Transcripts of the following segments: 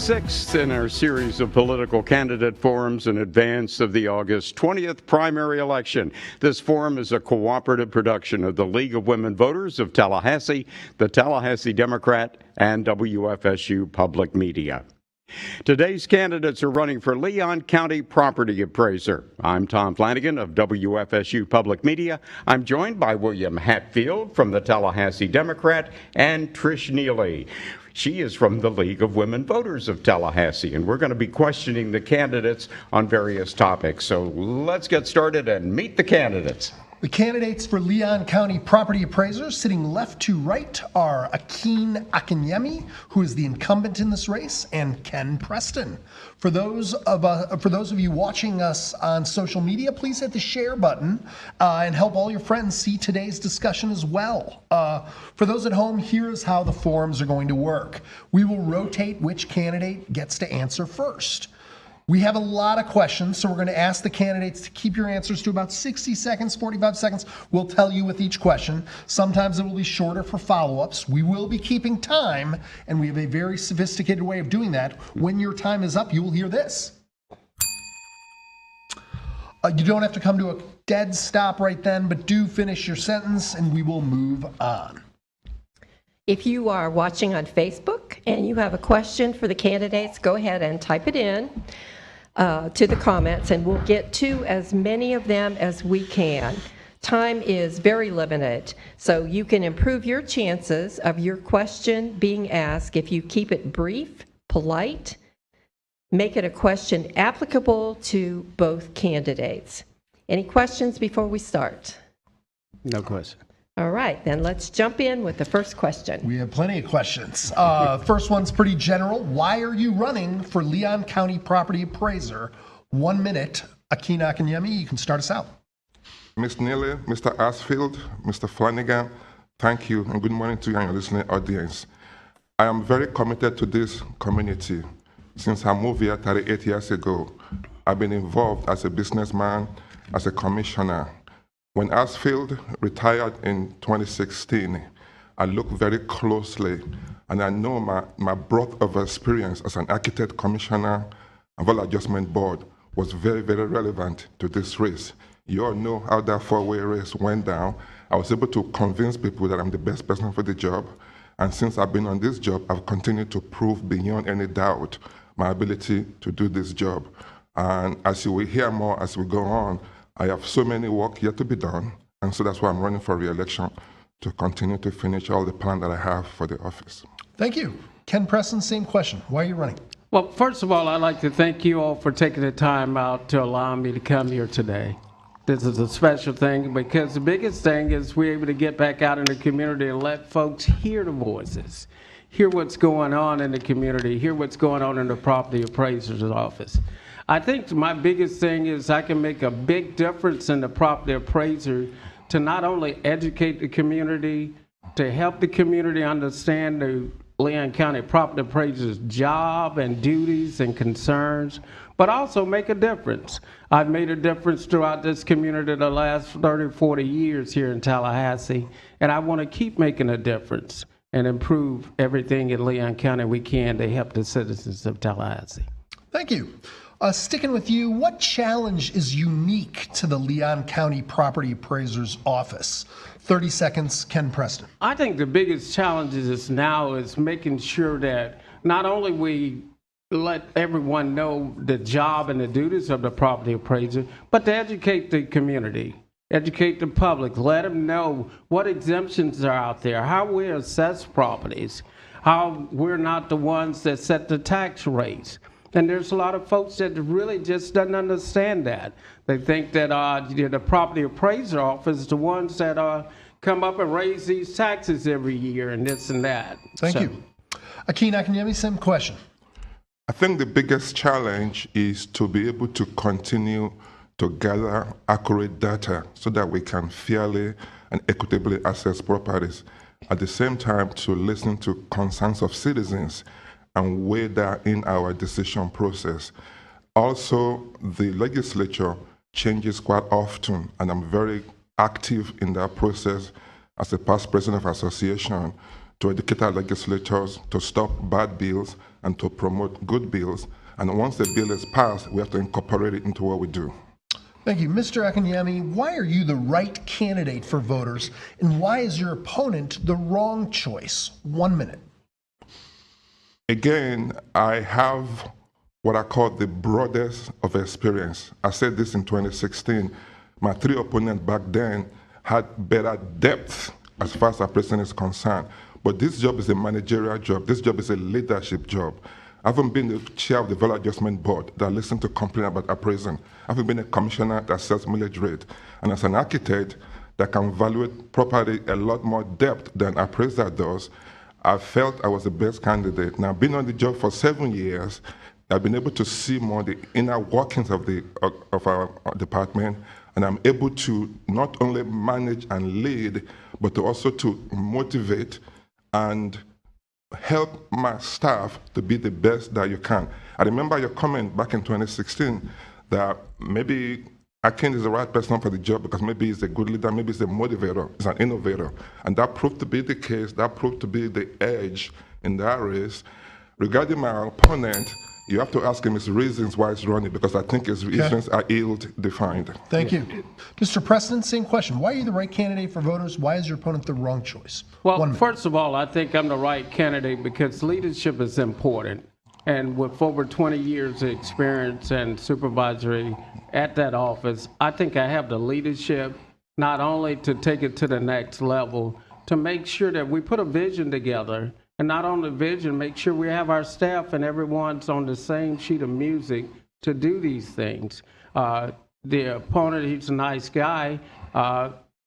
sixth in our series of political candidate forums in advance of the August 20th primary election. This forum is a cooperative production of the League of Women Voters of Tallahassee, the Tallahassee Democrat, and WFSU Public Media. Today's candidates are running for Leon County Property Appraiser. I'm Tom Flanagan of WFSU Public Media. I'm joined by William Hatfield from the Tallahassee Democrat and Trish Neely. She is from the League of Women Voters of Tallahassee, and we're going to be questioning the candidates on various topics. So let's get started and meet the candidates. The candidates for Leon County Property Appraiser, sitting left to right, are Akin Akinyemi, who is the incumbent in this race, and Ken Preston. For those of you watching us on social media, please hit the share button and help all your friends see today's discussion as well. For those at home, here's how the forums are going to work. We will rotate which candidate gets to answer first. We have a lot of questions, so we're going to ask the candidates to keep your answers to about 60 seconds, 45 seconds. We'll tell you with each question. Sometimes it will be shorter for follow-ups. We will be keeping time, and we have a very sophisticated way of doing that. When your time is up, you will hear this. You don't have to come to a dead stop right then, but do finish your sentence, and we will move on. If you are watching on Facebook and you have a question for the candidates, go ahead and type it in to the comments, and we'll get to as many of them as we can. Time is very limited, so you can improve your chances of your question being asked if you keep it brief, polite, make it a question applicable to both candidates. Any questions before we start? No question. All right, then let's jump in with the first question. We have plenty of questions. First one's pretty general. Why are you running for Leon County Property Appraiser? 1 minute. Akin Akinyemi, you can start us out. Ms. Neely, Mr. Asfield, Mr. Flanagan, thank you, and good morning to you and your listening audience. I am very committed to this community. Since I moved here 38 years ago, I've been involved as a businessman, as a commissioner. When Asfield retired in 2016, I looked very closely, and I know my breadth of experience as an architect, commissioner, and Value Adjustment Board was very, very relevant to this race. You all know how that four-way race went down. I was able to convince people that I'm the best person for the job, and since I've been on this job, I've continued to prove beyond any doubt my ability to do this job. And as you will hear more as we go on, I have so many work yet to be done, and so that's why I'm running for re-election, to continue to finish all the plan that I have for the office. Thank you. Ken Preston, same question. Why are you running? Well, first of all, I'd like to thank you all for taking the time out to allow me to come here today. This is a special thing because the biggest thing is we're able to get back out in the community and let folks hear the voices, hear what's going on in the community, hear what's going on in the property appraiser's office. I think my biggest thing is I can make a big difference in the property appraiser to not only educate the community, to help the community understand the Leon County Property Appraiser's job and duties and concerns, but also make a difference. I've made a difference throughout this community the last 30, 40 years here in Tallahassee, and I want to keep making a difference and improve everything in Leon County we can to help the citizens of Tallahassee. Thank you. Sticking with you, what challenge is unique to the Leon County Property Appraiser's office? 30 seconds, Ken Preston. I think the biggest challenge is making sure that not only we let everyone know the job and the duties of the property appraiser, but to educate the community, educate the public, let them know what exemptions are out there, how we assess properties, how we're not the ones that set the tax rates. And there's a lot of folks that really just doesn't understand that. They think that the property appraiser office is the ones that come up and raise these taxes every year and this and that. Thank you. Akin Akinyemi, same question. I think the biggest challenge is to be able to continue to gather accurate data so that we can fairly and equitably assess properties. At the same time, to listen to concerns of citizens and weigh that in our decision process. Also, the legislature changes quite often, and I'm very active in that process as a past president of association to educate our legislators to stop bad bills and to promote good bills. And once the bill is passed, we have to incorporate it into what we do. Thank you. Mr. Akinyemi, why are you the right candidate for voters, and why is your opponent the wrong choice? 1 minute. Again, I have what I call the broadest of experience. I said this in 2016. My three opponents back then had better depth as far as our president is concerned. But this job is a managerial job. This job is a leadership job. I haven't been the chair of the Value Adjustment Board that listens to complain about appraising. I haven't been a commissioner that sets millage rate. And as an architect that can evaluate property a lot more depth than appraiser does, I felt I was the best candidate. Now, being on the job for 7 years, I've been able to see more the inner workings of our department, and I'm able to not only manage and lead, but to also to motivate and help my staff to be the best that you can. I remember your comment back in 2016 that maybe Akin is the right person for the job because maybe he's a good leader, maybe he's a motivator, he's an innovator. And that proved to be the case, that proved to be the edge in that race. Regarding my opponent, you have to ask him his reasons why he's running, because I think his reasons are ill-defined. Thank you. Mr. Preston, same question. Why are you the right candidate for voters? Why is your opponent the wrong choice? Well, first of all, I think I'm the right candidate because leadership is important. And with over 20 years of experience and supervisory at that office, I think I have the leadership not only to take it to the next level, to make sure that we put a vision together, and not only vision, make sure we have our staff and everyone's on the same sheet of music to do these things. The opponent, he's a nice guy.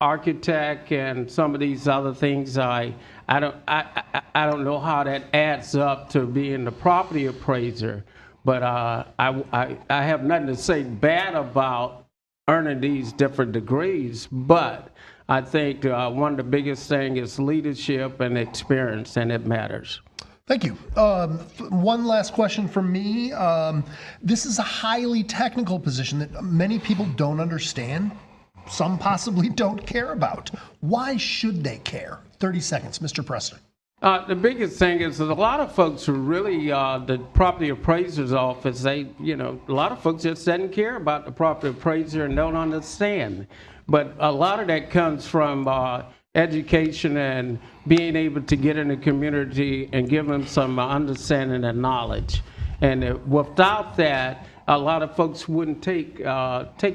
Architect and some of these other things, I don't know how that adds up to being the property appraiser, but I have nothing to say bad about earning these different degrees, but I think one of the biggest things is leadership and experience, and it matters. Thank you. One last question from me. This is a highly technical position that many people don't understand. Some possibly don't care about. Why should they care? 30 seconds, Mr. Preston. The biggest thing is that a lot of folks who really, the property appraiser's office, a lot of folks just doesn't care about the property appraiser and don't understand. But a lot of that comes from education and being able to get in the community and give them some understanding and knowledge. And without that, a lot of folks wouldn't take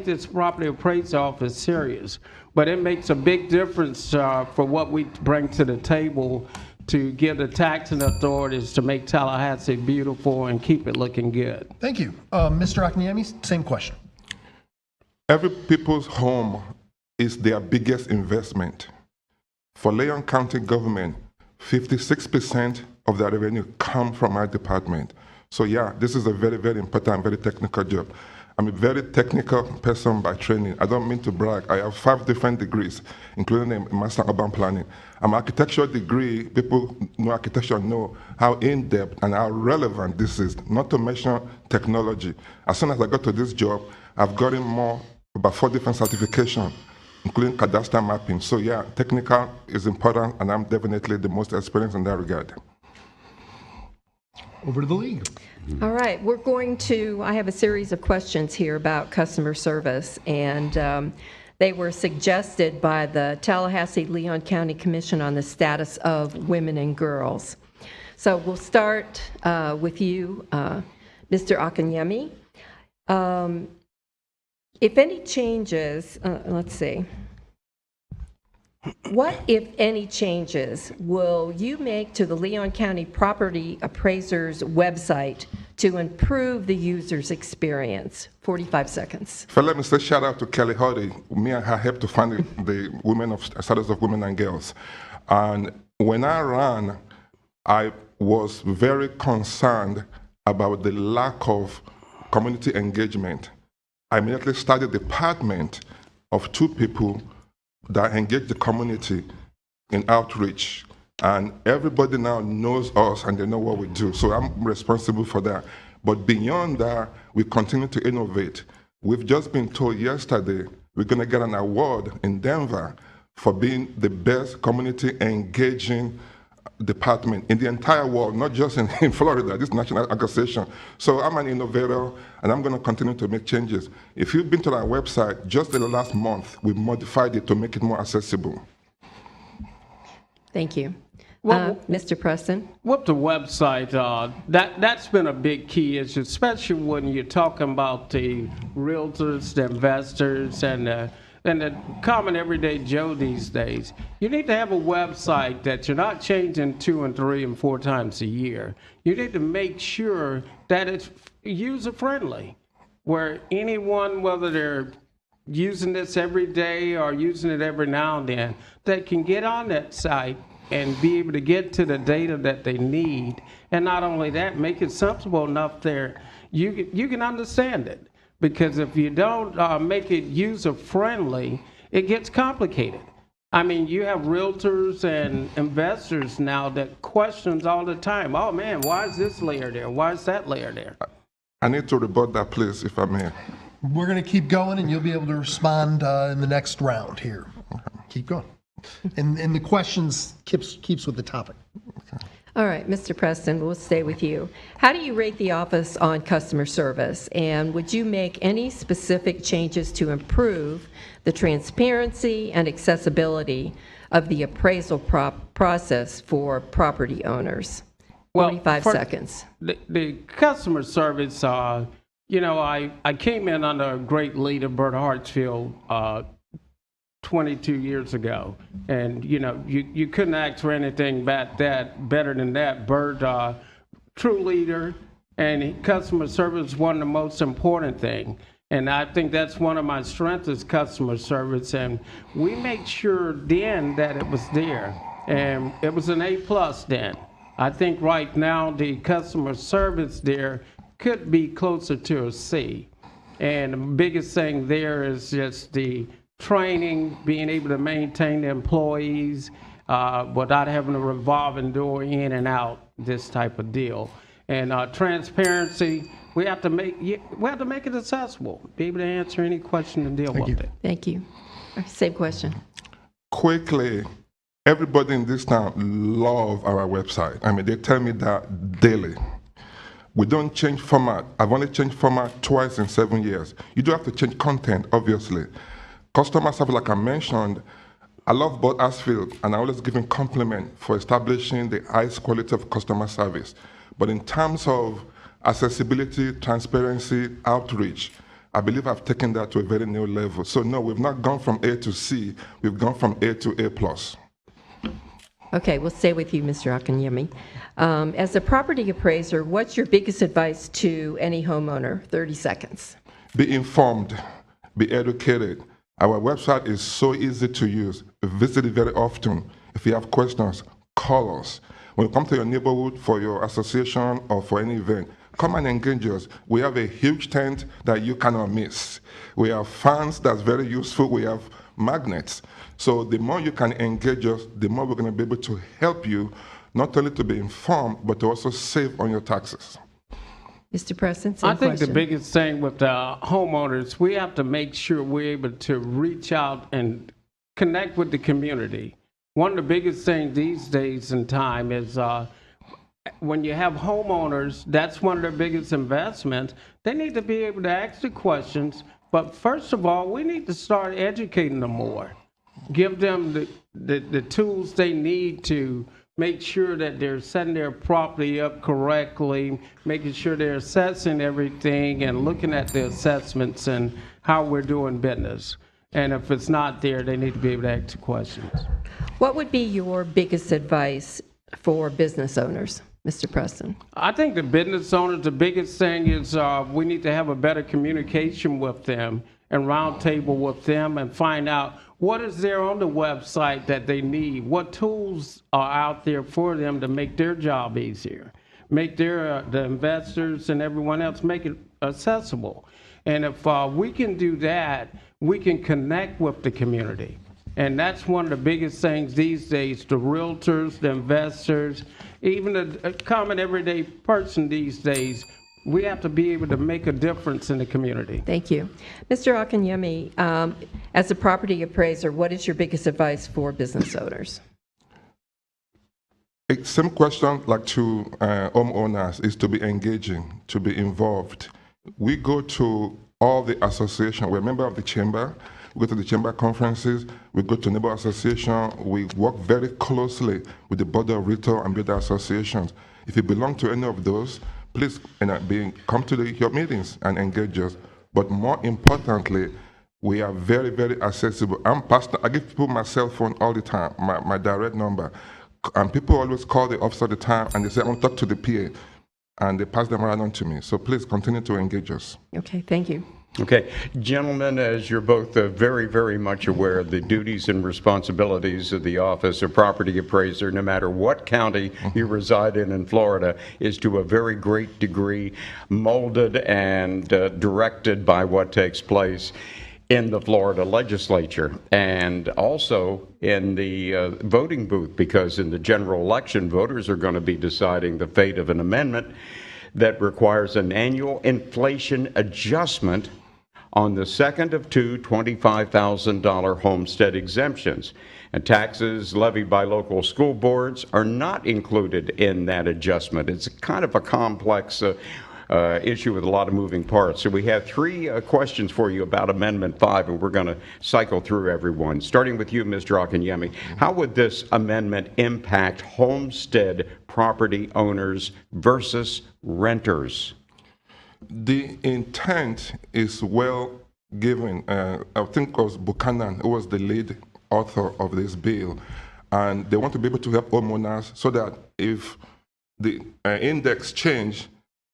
this property appraisal office serious. But it makes a big difference for what we bring to the table to give the taxing authorities to make Tallahassee beautiful and keep it looking good. Thank you. Mr. Akinyemi, same question. Every people's home is their biggest investment. For Leon County government, 56% of their revenue come from our department. So yeah, this is a very, very important, very technical job. I'm a very technical person by training. I don't mean to brag. I have 5 different degrees, including a Master Urban Planning. I'm an architectural degree. People know architecture know how in-depth and how relevant this is, not to mention technology. As soon as I got to this job, I've gotten about 4 different certifications, including cadastral mapping. So yeah, technical is important, and I'm definitely the most experienced in that regard. Over to the league. All right, I have a series of questions here about customer service, and they were suggested by the Tallahassee-Leon County Commission on the status of women and girls. So we'll start with you, Mr. Akinyemi. If any changes, let's see. What, if any, changes will you make to the Leon County Property Appraiser's website to improve the user's experience? 45 seconds. So let me say shout out to Kelly Hardy. Me and her helped to fund the status of women and girls. And when I ran, I was very concerned about the lack of community engagement. I immediately started a department of 2 people that engage the community in outreach. And everybody now knows us and they know what we do. So I'm responsible for that. But beyond that, we continue to innovate. We've just been told yesterday we're going to get an award in Denver for being the best community engaging department in the entire world, not just in Florida, this national association. So I'm an innovator, and I'm going to continue to make changes. If you've been to our website, just in the last month, we've modified it to make it more accessible. Thank you. Well, Mr. Preston? With the website, that's been a big key issue, especially when you're talking about the realtors, the investors, and the common everyday Joe these days. You need to have a website that you're not changing 2 and 3 and 4 times a year. You need to make sure that it's user-friendly, where anyone, whether they're using this every day or using it every now and then, that can get on that site and be able to get to the data that they need. And not only that, make it sensible enough there you can understand it. Because if you don't make it user-friendly, it gets complicated. I mean, you have realtors and investors now that questions all the time. Oh man, why is this layer there? Why is that layer there? I need to rebut that, please, if I may. We're going to keep going, and you'll be able to respond in the next round here. Keep going. And the questions keeps with the topic. All right, Mr. Preston, we'll stay with you. How do you rate the office on customer service? And would you make any specific changes to improve the transparency and accessibility of the appraisal process for property owners? 45 seconds. The customer service, you know, I came in under a great leader, Bert Hartsfield, 22 years ago, and you know you couldn't ask for anything better than that. Bert, true leader, and customer service is one of the most important thing. And I think that's one of my strengths is customer service, and we made sure then that it was there, and it was an A+ then. I think right now the customer service there could be closer to a C, and the biggest thing there is just the training, being able to maintain the employees without having a revolving door in and out, this type of deal. And transparency, we have to make it accessible, be able to answer any question and deal with it. Thank you. Same question. Quickly, everybody in this town love our website. I mean, they tell me that daily. We don't change format. I've only changed format twice in 7 years. You do have to change content, obviously. Customer service, like I mentioned, I love Bob Asfield, and I always give him compliment for establishing the highest quality of customer service. But in terms of accessibility, transparency, outreach, I believe I've taken that to a very new level. So no, we've not gone from A to C, we've gone from A to A+. Okay, we'll stay with you, Mr. Akinyemi. As a property appraiser, what's your biggest advice to any homeowner? 30 seconds. Be informed, be educated. Our website is so easy to use. Visit it very often. If you have questions, call us. When you come to your neighborhood for your association or for any event, come and engage us. We have a huge tent that you cannot miss. We have fans that's very useful. We have magnets. So the more you can engage us, the more we're going to be able to help you, not only to be informed, but to also save on your taxes. Mr. Preston, same I think question. the biggest thing with the homeowners, we have to make sure we're able to reach out and connect with the community. One of the biggest things these days in time is when you have homeowners, that's one of their biggest investments. They need to be able to ask the questions, but first of all, we need to start educating them more. Give them the tools they need to make sure that they're setting their property up correctly, making sure they're assessing everything and looking at the assessments and how we're doing business. And if it's not there, they need to be able to ask questions. What would be your biggest advice for business owners, Mr. Preston? I think the business owners, the biggest thing is we need to have a better communication with them and roundtable with them and find out what is there on the website that they need, what tools are out there for them to make their job easier, make their the investors and everyone else make it accessible. And if we can do that, we can connect with the community. And that's one of the biggest things these days, the realtors, the investors, even a common everyday person these days, we have to be able to make a difference in the community. Thank you. Mr. Akinyemi, as a property appraiser, what is your biggest advice for business owners? Same question like to homeowners is to be engaging, to be involved. We go to all the association. We're a member of the chamber. We go to the chamber conferences. We go to neighbor association. We work very closely with the board of retail and builder associations. If you belong to any of those, please come to your meetings and engage us. But more importantly, we are very, very accessible. I give people my cell phone all the time, my direct number. And people always call the office all the time and they say, I want to talk to the PA. And they pass them around on to me. So please continue to engage us. Okay, thank you. Okay, gentlemen, as you're both very, very much aware of the duties and responsibilities of the Office of Property Appraiser, no matter what county you reside in Florida, is to a very great degree molded and directed by what takes place in the Florida legislature and also in the voting booth, because in the general election, voters are going to be deciding the fate of an amendment that requires an annual inflation adjustment on the second of two $25,000 homestead exemptions. And taxes levied by local school boards are not included in that adjustment. It's kind of a complex issue with a lot of moving parts. So we have three questions for you about Amendment 5, and we're going to cycle through everyone. Starting with you, Mr. Akinyemi, how would this amendment impact homestead property owners versus renters? The intent is well given. I think it was Buchanan, who was the lead author of this bill, and they want to be able to help homeowners so that if the index change,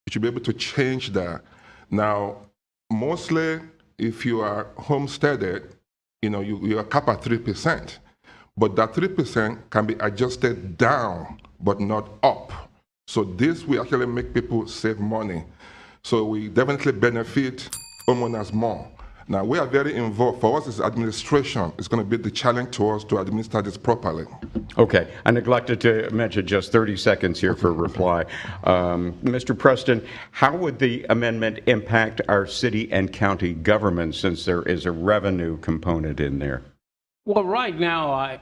you should be able to change that. Now, mostly if you are homesteaded, you are capped at 3%, but that 3% can be adjusted down, but not up. So this will actually make people save money. So we definitely benefit homeowners more. Now, we are very involved. For us, as administration, it's going to be the challenge to us to administer this properly. Okay. I neglected to mention just 30 seconds here for a reply. Mr. Preston, how would the amendment impact our city and county government, since there is a revenue component in there? Well, right now, I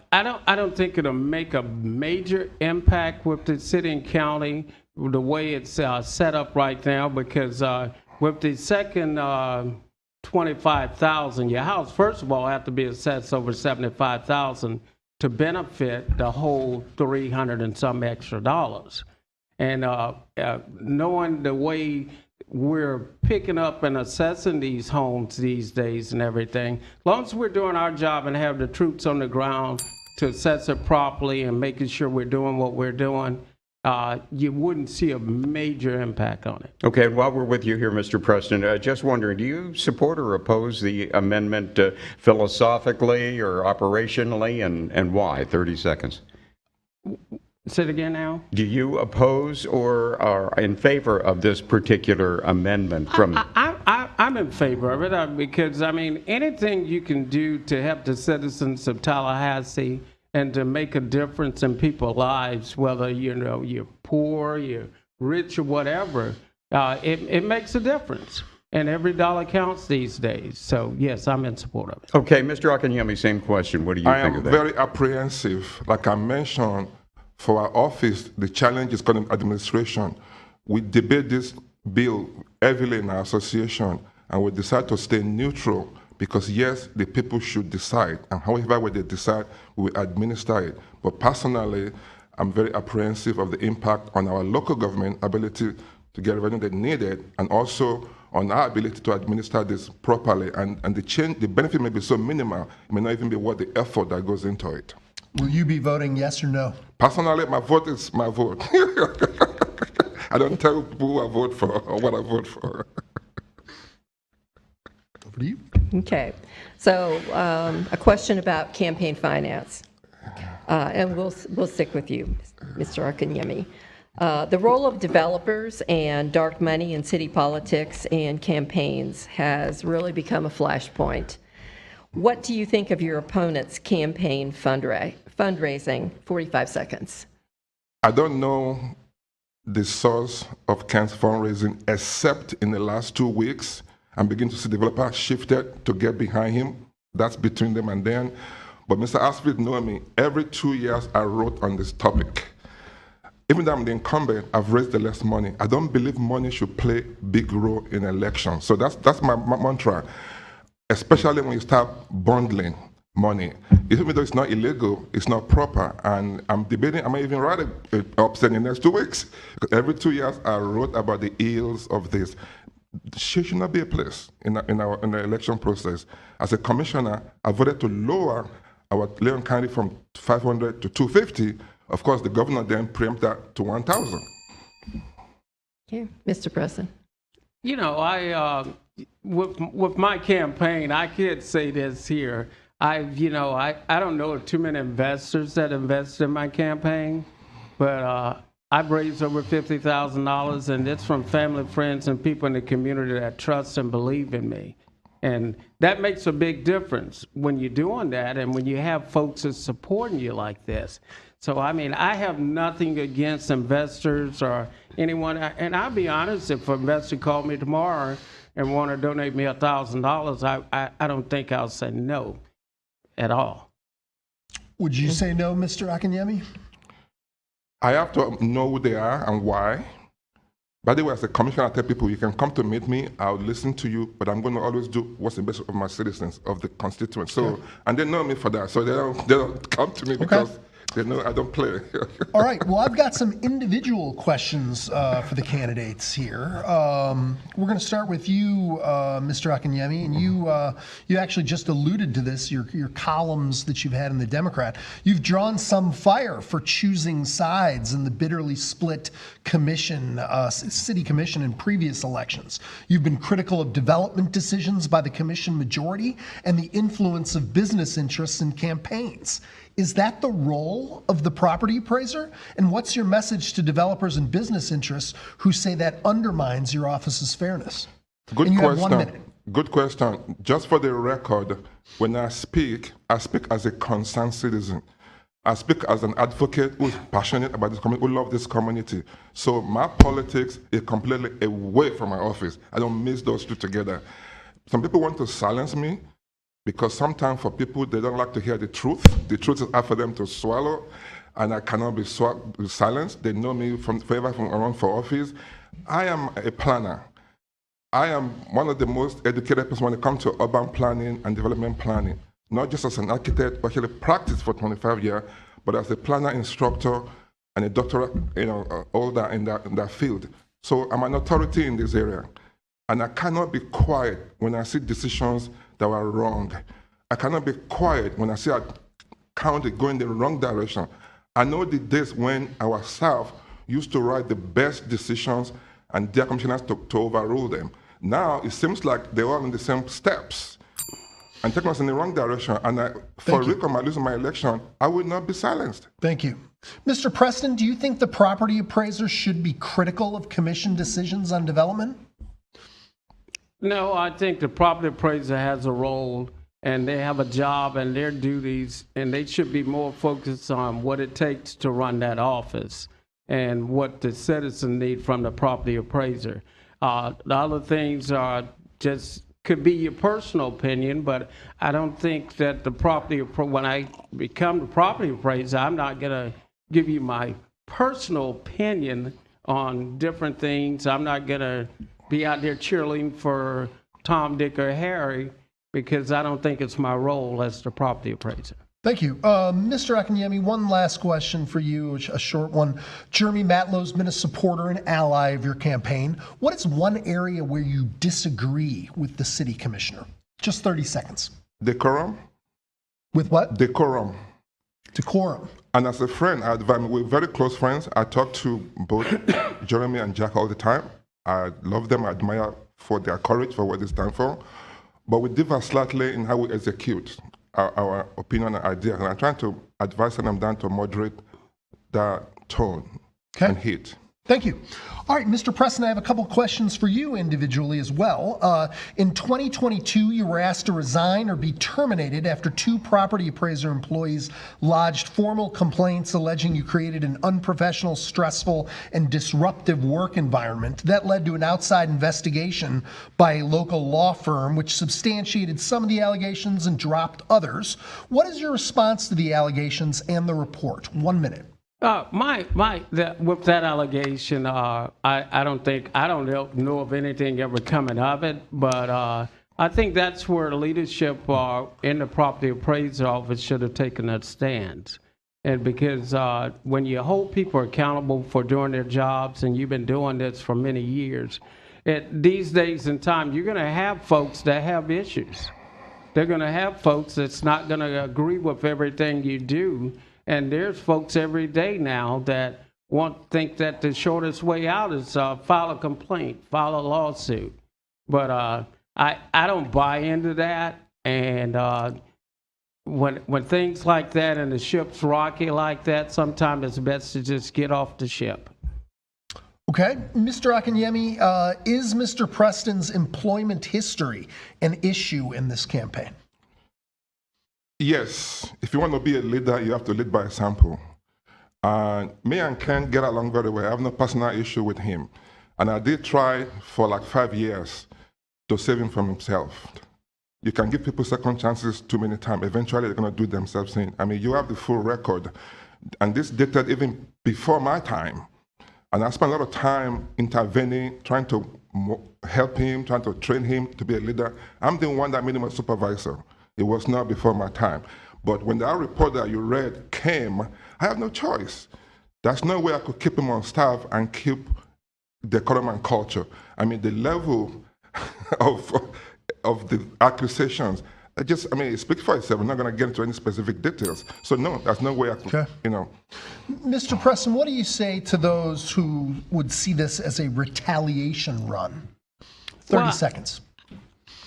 don't think it'll make a major impact with the city and county the way it's set up right now, because with the second $25,000, your house, first of all, have to be assessed over $75,000 to benefit the whole $300 and some extra dollars. And knowing the way we're picking up and assessing these homes these days and everything, as long as we're doing our job and have the troops on the ground to assess it properly and making sure we're doing what we're doing, you wouldn't see a major impact on it. Okay, and while we're with you here, Mr. Preston, just wondering, do you support or oppose the amendment philosophically or operationally, and why? 30 seconds. Say it again now. Do you oppose or are in favor of this particular amendment from... I'm in favor of it because, anything you can do to help the citizens of Tallahassee and to make a difference in people's lives, whether you're poor, you're rich, or whatever, it makes a difference. And every dollar counts these days. So, yes, I'm in support of it. Okay, Mr. Akinyemi, same question. What do you think of that? I am very apprehensive. Like I mentioned, for our office, the challenge is called administration. We debate this bill heavily in our association, and we decide to stay neutral because, yes, the people should decide, and however way they decide, we will administer it. But personally, I'm very apprehensive of the impact on our local government ability to get revenue they needed, and also on our ability to administer this properly. And the benefit may be so minimal, it may not even be worth the effort that goes into it. Will you be voting yes or no? Personally, my vote is my vote. I don't tell people who I vote for or what I vote for. Over to you. Okay. So a question about campaign finance. And we'll stick with you, Mr. Akinyemi. The role of developers and dark money in city politics and campaigns has really become a flashpoint. What do you think of your opponent's campaign fundraising? 45 seconds. I don't know the source of Ken's fundraising, except in the last 2 weeks, I'm beginning to see developers shifted to get behind him. That's between them and them. But Mr. Asfield knows me. Every 2 years, I wrote on this topic. even though I'm the incumbent, I've raised the less money. I don't believe money should play a big role in elections. So that's my mantra, especially when you start bundling money. Even though it's not illegal, it's not proper. And I'm debating, I might even write an upset in the next 2 weeks. Because every 2 years, I wrote about the ills of this. There should not be a place in the election process. As a commissioner, I voted to lower our Leon County from 500 to 250. Of course, the governor then preempted that to 1,000. Okay, Mr. Preston. You know, with my campaign, I could say this here. I don't know too many investors that invest in my campaign, but I've raised over $50,000, and it's from family, friends, and people in the community that trust and believe in me. And that makes a big difference when you're doing that and when you have folks that's supporting you like this. So, I mean, I have nothing against investors or anyone. And I'll be honest, if an investor called me tomorrow and want to donate me $1,000, I don't think I'll say no at all. Would you say no, Mr. Akinyemi? I have to know who they are and why. By the way, as a commissioner, I tell people, you can come to meet me, I'll listen to you, but I'm going to always do what's the best of my citizens, of the constituents. So, and they know me for that, so they don't come to me because they know I don't play. All right. Well, I've got some individual questions for the candidates here. We're going to start with you, Mr. Akinyemi, and you actually just alluded to this, your columns that you've had in the Democrat. You've drawn some fire for choosing sides in the bitterly split commission, city commission in previous elections. You've been critical of development decisions by the commission majority and the influence of business interests in campaigns. Is that the role of the property appraiser? And what's your message to developers and business interests who say that undermines your office's fairness? Good and you question. have 1 minute. Good question. Just for the record, when I speak as a concerned citizen. I speak as an advocate who's passionate about this community, who loves this community. So my politics is completely away from my office. I don't mix those two together. Some people want to silence me, because sometimes for people, they don't like to hear the truth. The truth is hard for them to swallow, and I cannot be silenced. They know me from around for office. I am a planner. I am one of the most educated persons when it comes to urban planning and development planning, not just as an architect, but actually practiced for 25 years, but as a planner, instructor, and a doctorate, all that in that field. So I'm an authority in this area, and I cannot be quiet when I see decisions that were wrong. I cannot be quiet when I see a county going the wrong direction. I know the days when our staff used to write the best decisions and their commissioners to overrule them. Now it seems like they're all in the same steps and taking us in the wrong direction. And for Rico, by losing my election, I would not be silenced. Thank you. Mr. Preston, do you think the property appraiser should be critical of commission decisions on development? No, I think the property appraiser has a role, and they have a job and their duties, and they should be more focused on what it takes to run that office and what the citizen need from the property appraiser. The other things are just could be your personal opinion, but I don't think that the when I become the property appraiser, I'm not going to give you my personal opinion on different things. I'm not going to be out there cheerleading for Tom, Dick, or Harry, because I don't think it's my role as the property appraiser. Thank you. Mr. Akinyemi, one last question for you, a short one. Jeremy Matlow's been a supporter and ally of your campaign. What is one area where you disagree with the city commissioner? Just 30 seconds. Decorum. With what? Decorum. Decorum. And as a friend, we're very close friends. I talk to both Jeremy and Jack all the time. I love them, I admire for their courage, for what they stand for. But we differ slightly in how we execute our opinion and ideas. And I'm trying to advise them down to moderate that tone and heat. Thank you. All right, Mr. Preston, I have a couple questions for you individually as well. In 2022, you were asked to resign or be terminated after 2 property appraiser employees lodged formal complaints alleging you created an unprofessional, stressful, and disruptive work environment that led to an outside investigation by a local law firm which substantiated some of the allegations and dropped others. What is your response to the allegations and the report? 1 minute. With that allegation, I don't know of anything ever coming of it, but I think that's where leadership in the property appraiser office should have taken a stand. And because when you hold people accountable for doing their jobs, and you've been doing this for many years, these days and time, you're going to have folks that have issues. They're going to have folks that's not going to agree with everything you do. And there's folks every day now that think that the shortest way out is file a complaint, file a lawsuit. But I don't buy into that. And when things like that and the ship's rocky like that, sometimes it's best to just get off the ship. Okay. Mr. Akinyemi, is Mr. Preston's employment history an issue in this campaign? Yes. If you want to be a leader, you have to lead by example. Me and Ken get along very well. I have no personal issue with him. And I did try for like 5 years to save him from himself. You can give people second chances too many times. Eventually, they're going to do themselves in. I mean, you have the full record. And this dated even before my time. And I spent a lot of time intervening, trying to help him, trying to train him to be a leader. I'm the one that made him a supervisor. It was not before my time. But when that report that you read came, I have no choice. There's no way I could keep him on staff and keep decorum and culture. I mean, the level of the accusations, it speaks for itself. I'm not going to get into any specific details. So no, there's no way I could, Mr. Preston, what do you say to those who would see this as a retaliation run? 30 seconds.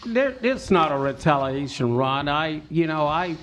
It's not a retaliation run. I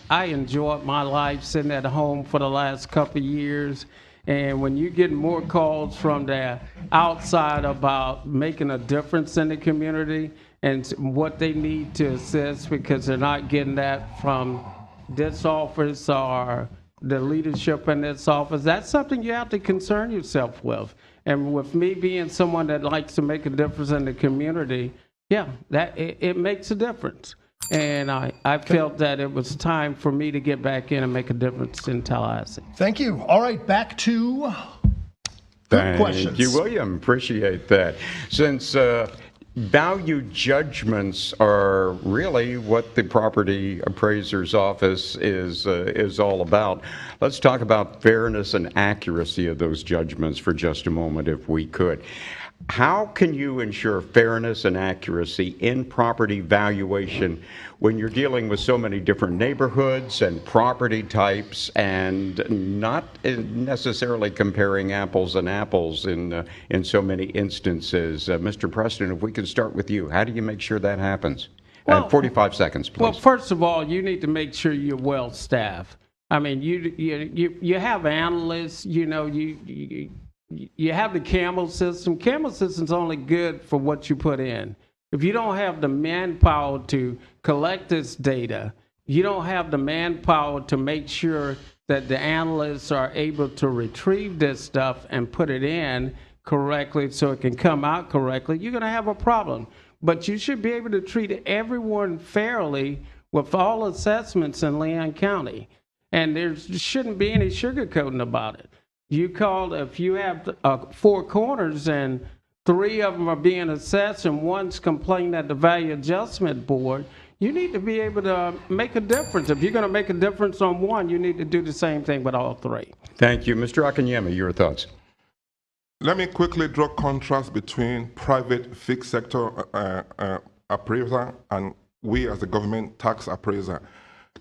enjoyed my life sitting at home for the last couple of years. And when you get more calls from the outside about making a difference in the community and what they need to assist because they're not getting that from this office or the leadership in this office, that's something you have to concern yourself with. And with me being someone that likes to make a difference in the community, it makes a difference. And I felt that it was time for me to get back in and make a difference in Tallahassee. Thank you. All right, back to questions. Thank you, William. Appreciate that. Since value judgments are really what the property appraiser's office is all about, let's talk about fairness and accuracy of those judgments for just a moment, if we could. How can you ensure fairness and accuracy in property valuation when you're dealing with so many different neighborhoods and property types and not necessarily comparing apples and apples in so many instances? Mr. Preston, if we could start with you, how do you make sure that happens? 45 seconds, please. Well, first of all, you need to make sure you're well staffed. I mean, you have analysts, you have the CAMEL system. CAMEL system's only good for what you put in. If you don't have the manpower to collect this data, you don't have the manpower to make sure that the analysts are able to retrieve this stuff and put it in correctly so it can come out correctly, you're going to have a problem. But you should be able to treat everyone fairly with all assessments in Leon County. And there shouldn't be any sugarcoating about it. If you have 4 corners and 3 of them are being assessed and one's complaining at the Value Adjustment Board, you need to be able to make a difference. If you're going to make a difference on one, you need to do the same thing with all 3. Thank you. Mr. Akinyemi, your thoughts? Let me quickly draw contrast between private fixed sector appraiser and we as the government tax appraiser.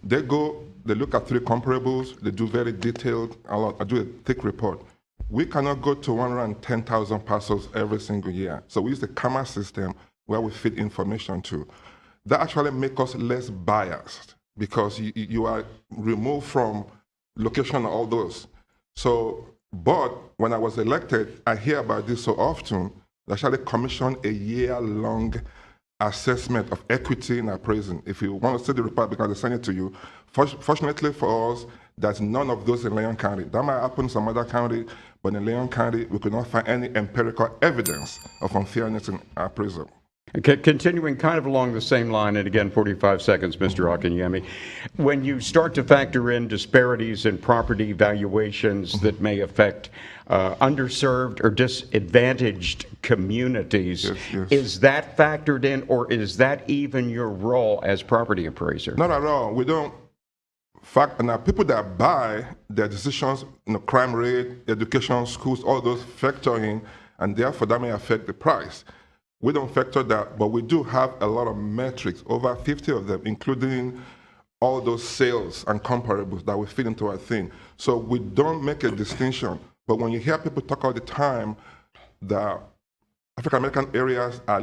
They look at 3 comparables, they do very detailed, I do a thick report. We cannot go to 110,000 parcels every single year. So we use the CAMA system where we feed information to. That actually makes us less biased because you are removed from location and all those. But when I was elected, I hear about this so often, they actually commissioned a year-long assessment of equity in appraising. If you want to see the report, because I send it to you. Fortunately for us, there's none of those in Leon County. That might happen in some other county, but in Leon County, we could not find any empirical evidence of unfairness in appraisal. Continuing kind of along the same line, and again, 45 seconds, Mr. Akinyemi. When you start to factor in disparities in property valuations that may affect underserved or disadvantaged communities, Yes. is that factored in, or is that even your role as property appraiser? Not at all. We don't. Now, people that buy their decisions, crime rate, education, schools, all those factor in, and therefore that may affect the price. We don't factor that, but we do have a lot of metrics, over 50 of them, including all those sales and comparables that we fit into our thing. So we don't make a distinction. But when you hear people talk all the time that African American areas are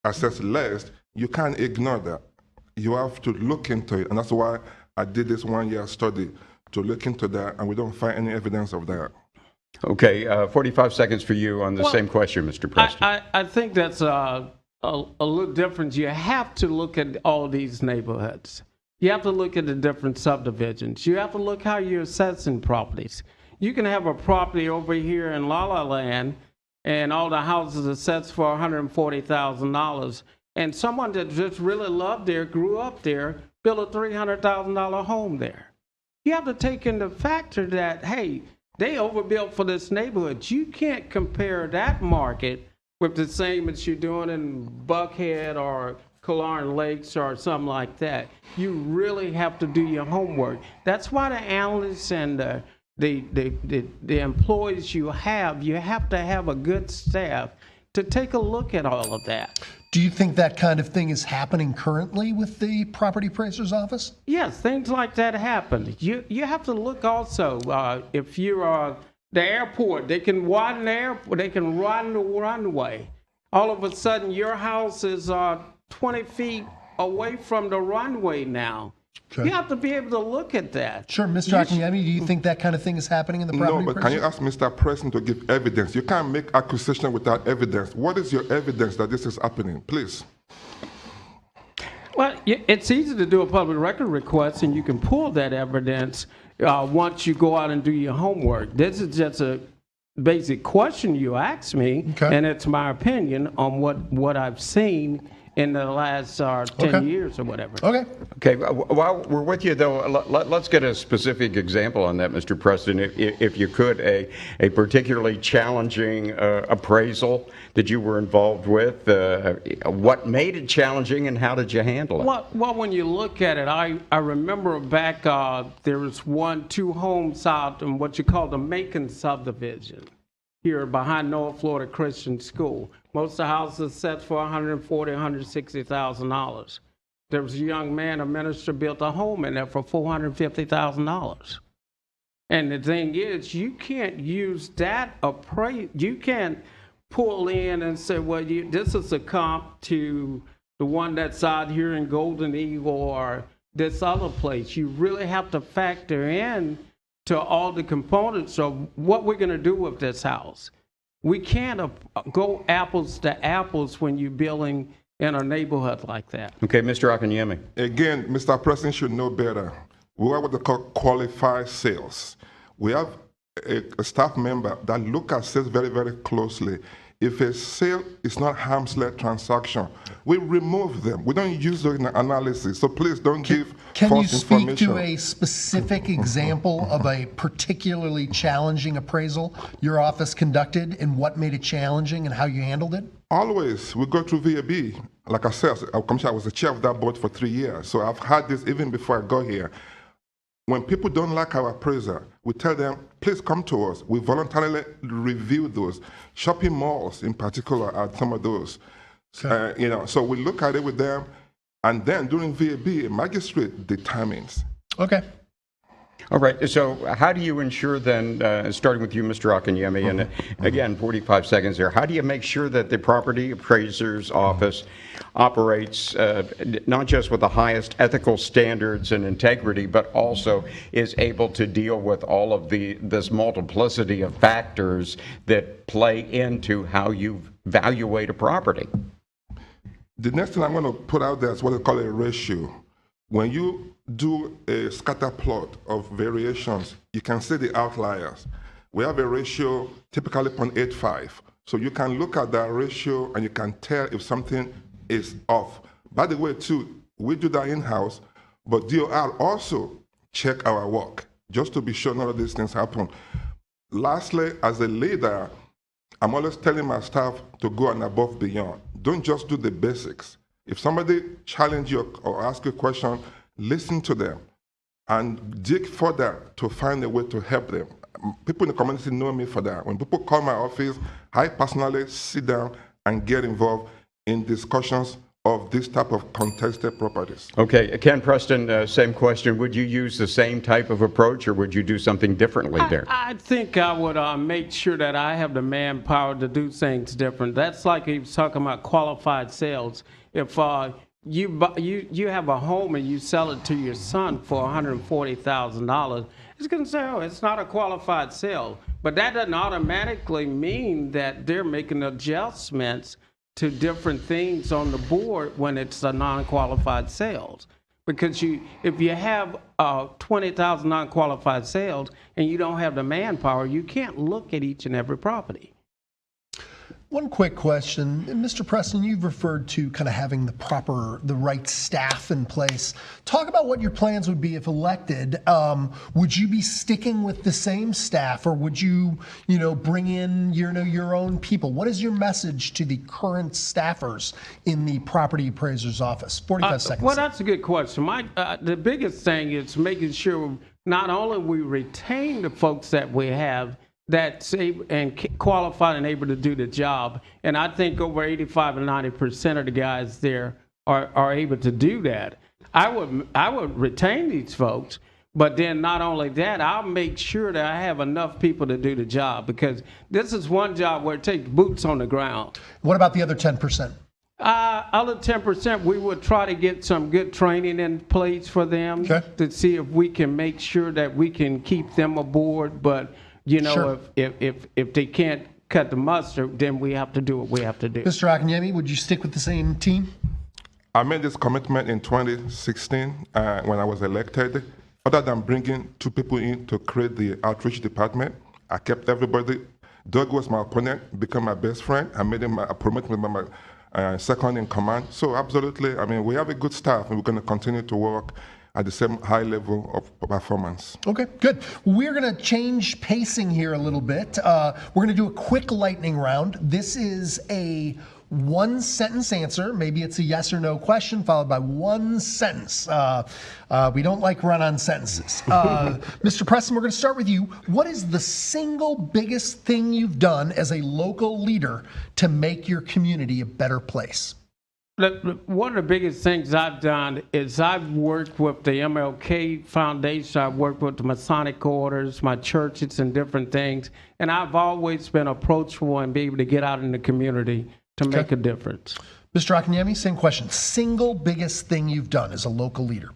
assessed less, you can't ignore that. You have to look into it, and that's why I did this 1-year study to look into that, and we don't find any evidence of that. Okay, 45 seconds for you on the same question, Mr. Preston. I think that's a little different. You have to look at all these neighborhoods. You have to look at the different subdivisions. You have to look how you're assessing properties. You can have a property over here in La La Land, and all the houses are assessed for $140,000, and someone that just really loved there, grew up there, built a $300,000 home there. You have to take into factor that, hey, they overbuilt for this neighborhood. You can't compare that market with the same as you're doing in Buckhead or Killearn Lakes or something like that. You really have to do your homework. That's why the analysts and the employees you have to have a good staff to take a look at all of that. Do you think that kind of thing is happening currently with the property appraiser's office? Yes, things like that happen. You have to look also, if you're the airport, they can widen the airport, they can widen the runway. All of a sudden, your house is 20 feet away from the runway now. Okay. You have to be able to look at that. Sure, Mr. Akinyemi, do you think that kind of thing is happening in the property No, but can you appraiser? ask Mr. Preston to give evidence? You can't make accusation without evidence. What is your evidence that this is happening? Please. Well, it's easy to do a public record request, and you can pull that evidence once you go out and do your homework. This is just a basic question you asked me, Okay. and it's my opinion on what I've seen in the last 10 Okay. years or whatever. Okay. Okay, while we're with you, though, let's get a specific example on that, Mr. Preston. If you could, a particularly challenging appraisal that you were involved with. What made it challenging, and how did you handle it? Well, when you look at it, I remember back, there was 2 homes out in what you call the Macon subdivision here behind North Florida Christian School. Most of the houses set for $140,000, $160,000. There was a young man, a minister, built a home in there for $450,000. And the thing is, you can't use that you can't pull in and say, well, this is a comp to the one that's out here in Golden Eagle or this other place. You really have to factor in to all the components of what we're going to do with this house. We can't go apples to apples when you're building in a neighborhood like that. Okay, Mr. Akinyemi. Again, Mr. President should know better. We have what they call qualified sales. We have a staff member that look at sales very, very closely. If a sale is not arm's-length transaction, we remove them. We don't use them in the analysis. So please don't give Can you false speak information. to a specific example of a particularly challenging appraisal your office conducted and what made it challenging and how you handled it? Always, we go through VAB. Like I said, I was the chair of that board for 3 years. So I've had this even before I got here. When people don't like our appraiser, we tell them, please come to us. We voluntarily review those. Shopping malls, in particular, are some of those. Okay. So we look at it with them, and then during VAB, a magistrate determines. Okay. All right, so how do you ensure then, starting with you, Mr. Akinyemi, and again, 45 seconds there, how do you make sure that the property appraiser's office operates not just with the highest ethical standards and integrity, but also is able to deal with all of this multiplicity of factors that play into how you evaluate a property? The next thing I'm going to put out there is what they call a ratio. When you do a scatter plot of variations, you can see the outliers. We have a ratio typically 0.85. So you can look at that ratio and you can tell if something is off. By the way, too, we do that in-house, but DOR also check our work just to be sure none of these things happen. Lastly, as a leader, I'm always telling my staff to go and above beyond. Don't just do the basics. If somebody challenges you or asks you a question, listen to them and dig further to find a way to help them. People in the community know me for that. When people call my office, I personally sit down and get involved in discussions of this type of contested properties. Okay, Ken Preston, same question. Would you use the same type of approach, or would you do something differently there? I think I would make sure that I have the manpower to do things different. That's like he was talking about qualified sales. If you have a home and you sell it to your son for $140,000, he's going to say, oh, it's not a qualified sale. But that doesn't automatically mean that they're making adjustments to different things on the board when it's a non-qualified sales. Because if you have 20,000 non-qualified sales and you don't have the manpower, you can't look at each and every property. One quick question. Mr. Preston, you've referred to kind of having the right staff in place. Talk about what your plans would be if elected. Would you be sticking with the same staff, or would you, bring in, your own people? What is your message to the current staffers in the property appraiser's office? 45 seconds. Well, that's a good question. The biggest thing is making sure not only we retain the folks that we have that's able and qualified and able to do the job. And I think over 85 and 90% of the guys there are able to do that. I would retain these folks, but then not only that, I'll make sure that I have enough people to do the job, because this is one job where it takes boots on the ground. What about the other 10%? Other 10%, we would try to get some good training in place for them to see if we can make sure that we can keep them aboard. But sure. if they can't cut the mustard, then we have to do what we have to do. Mr. Akinyemi, would you stick with the same team? I made this commitment in 2016 when I was elected. Other than bringing 2 people in to create the outreach department, I kept everybody. Doug was my opponent, became my best friend. I made him promote me my second in command. So absolutely, we have a good staff, and we're going to continue to work at the same high level of performance. Okay, good. We're going to change pacing here a little bit. We're going to do a quick lightning round. This is a 1-sentence answer. Maybe it's a yes or no question followed by 1 sentence. We don't like run-on sentences. Mr. Preston, we're going to start with you. What is the single biggest thing you've done as a local leader to make your community a better place? One of the biggest things I've done is I've worked with the MLK Foundation. I've worked with the Masonic orders, my churches, and different things. And I've always been approachable and be able to get out in the community to make a difference. Mr. Akinyemi, same question. Single biggest thing you've done as a local leader?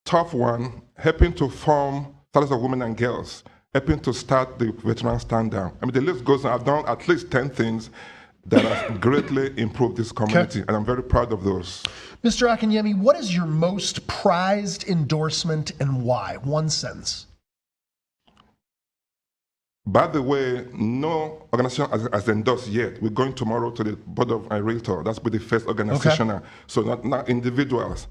Tough one, helping to form Tallahassee of Women and Girls, helping to start the veteran stand down. The list goes on. I've done at least 10 things that have greatly improved this community, and I'm very proud of those. Mr. Akinyemi, what is your most prized endorsement and why? 1 sentence. By the way, no organization has endorsed yet. We're going tomorrow to the Board of Realtor. That's the first organization, so not individuals.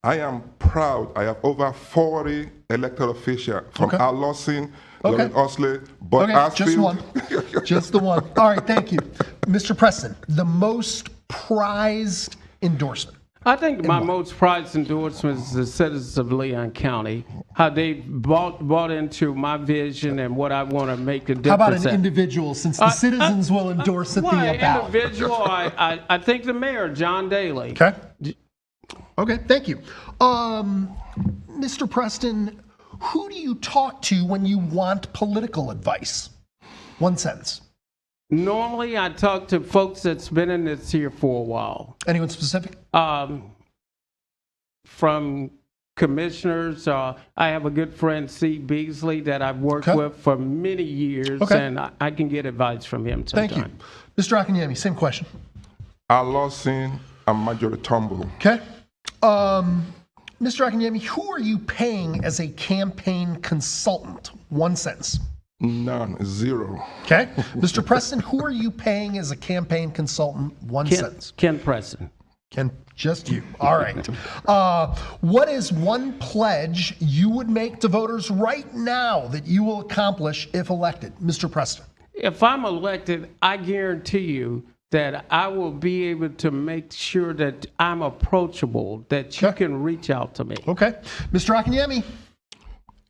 I am proud. I have over 40 elected officials from Al Lawson, Lauren Osley, Bud Asfield. Just one. Just the one. All right, thank you. Mr. Preston, the most prized endorsement. I think my most prized endorsement is the citizens of Leon County, how they bought into my vision and what I want to make a difference. How about an individual, since the citizens will endorse it via ballot? Individual, I think the mayor, John Daly. Okay, thank you. Mr. Preston, who do you talk to when you want political advice? 1 sentence. Normally, I talk to folks that's been in this here for a while. Anyone specific? From commissioners. I have a good friend, C. Beasley, that I've worked with for many years, and I can get advice from him sometimes. Thank you. Mr. Akinyemi, same question. Al Lawson and Marjorie Turnbull. Okay. Mr. Akinyemi, who are you paying as a campaign consultant? 1 sentence. None. 0. Okay. Mr. Preston, who are you paying as a campaign consultant? 1 sentence. Ken Preston. Ken, just you. All right. What is one pledge you would make to voters right now that you will accomplish if elected? Mr. Preston. If I'm elected, I guarantee you that I will be able to make sure that I'm approachable, that you can reach out to me. Okay. Mr. Akinyemi.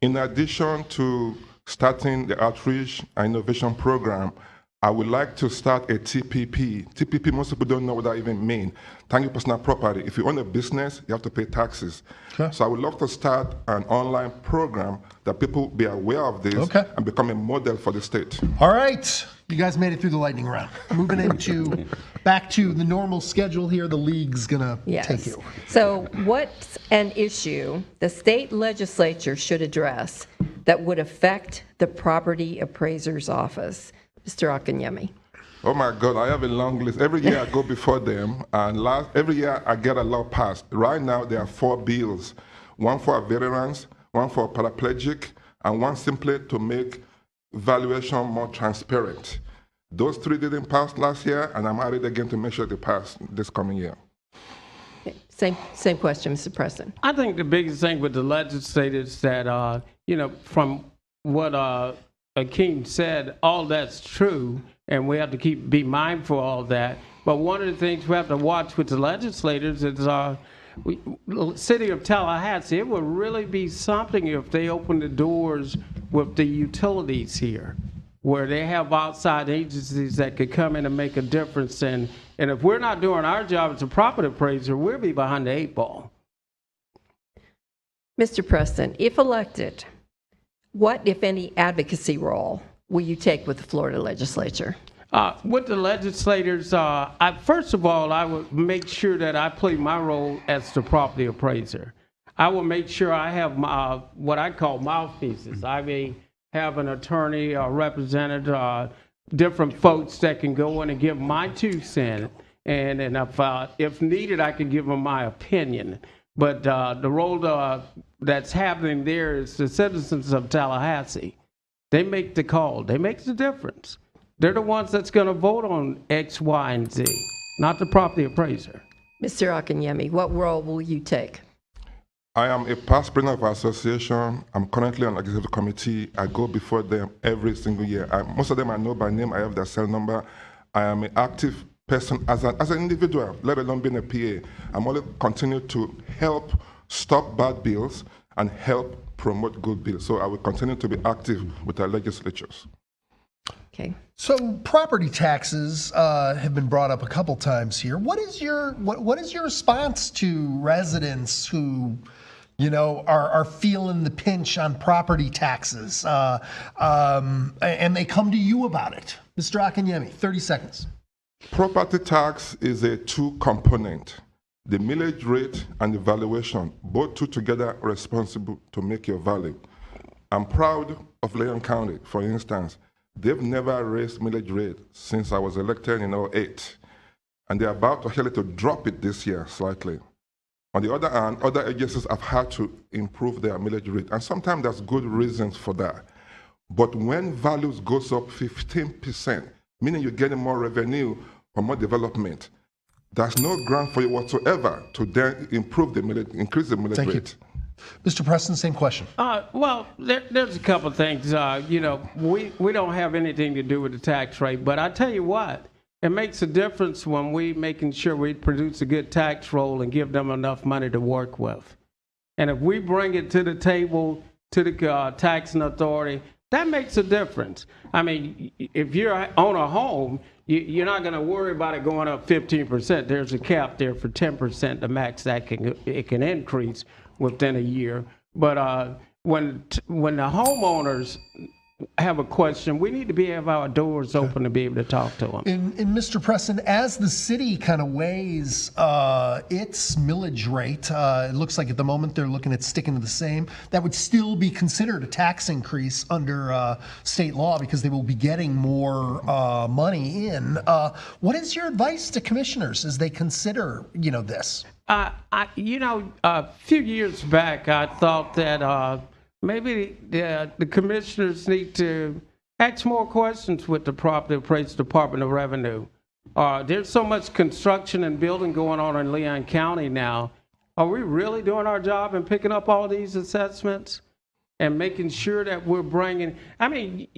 In addition to starting the outreach and innovation program, I would like to start a TPP. TPP, most people don't know what that even means. Tangible personal property. If you own a business, you have to pay taxes. Okay. So I would love to start an online program that people be aware of this and become a model for the state. All right. You guys made it through the lightning round. Moving into back to the normal schedule here. The league's going to take you. So what's an issue the state legislature should address that would affect the property appraiser's office? Mr. Akinyemi. Oh my God, I have a long list. Every year I go before them, and every year I get a law passed. Right now there are 4 bills, one for veterans, one for paraplegic, and one simply to make valuation more transparent. Those 3 didn't pass last year, and I'm at it again to make sure they pass this coming year. Same question, Mr. Preston. I think the biggest thing with the legislators that, from what Akeem said, all that's true, and we have to be mindful of all that. But one of the things we have to watch with the legislators is the city of Tallahassee. It would really be something if they open the doors with the utilities here, where they have outside agencies that could come in and make a difference. And if we're not doing our job as a property appraiser, we'll be behind the 8 ball. Mr. Preston, if elected, what, if any, advocacy role will you take with the Florida legislature? With the legislators, first of all, I would make sure that I play my role as the property appraiser. I will make sure I have what I call mouthpieces. I may have an attorney or representative, different folks that can go in and give my 2 cents, and if needed, I can give them my opinion. But the role that's happening there is the citizens of Tallahassee. They make the call. They make the difference. They're the ones that's going to vote on X, Y, and Z, not the property appraiser. Mr. Akinyemi, what role will you take? I am a past president of our association. I'm currently on the executive committee. I go before them every single year. Most of them I know by name. I have their cell number. I am an active person as an individual, let alone being a PA. I'm only continue to help stop bad bills and help promote good bills. So I will continue to be active with our legislatures. Okay. So property taxes have been brought up a couple times here. What is your response to residents who, are feeling the pinch on property taxes, and they come to you about it? Mr. Akinyemi, 30 seconds. Property tax is a 2 component. The millage rate and the valuation, both 2 together are responsible to make your value. I'm proud of Leon County, for instance. They've never raised millage rate since I was elected in 2008. And they're about to actually to drop it this year slightly. On the other hand, other agencies have had to improve their millage rate. And sometimes there's good reasons for that. But when values goes up 15%, meaning you're getting more revenue or more development, there's no ground for you whatsoever to then improve the millage, increase the millage rate. Mr. Preston, same question. Well, there's a couple of things. We don't have anything to do with the tax rate, but I tell you what, it makes a difference when we making sure we produce a good tax roll and give them enough money to work with. And if we bring it to the table, to the taxing authority, that makes a difference. I mean, if you own a home, you're not going to worry about it going up 15%. There's a cap there for 10%, the max that it can increase within a year. But when the homeowners have a question, we need to have our doors open to be able to talk to them. And Mr. Preston, as the city kind of weighs its millage rate, it looks like at the moment they're looking at sticking to the same. That would still be considered a tax increase under state law because they will be getting more money in. What is your advice to commissioners as they consider, this? A few years back, I thought that maybe the commissioners need to ask more questions with the Property Appraisal Department of Revenue. There's so much construction and building going on in Leon County now. Are we really doing our job in picking up all these assessments and making sure that we're bringing? I mean,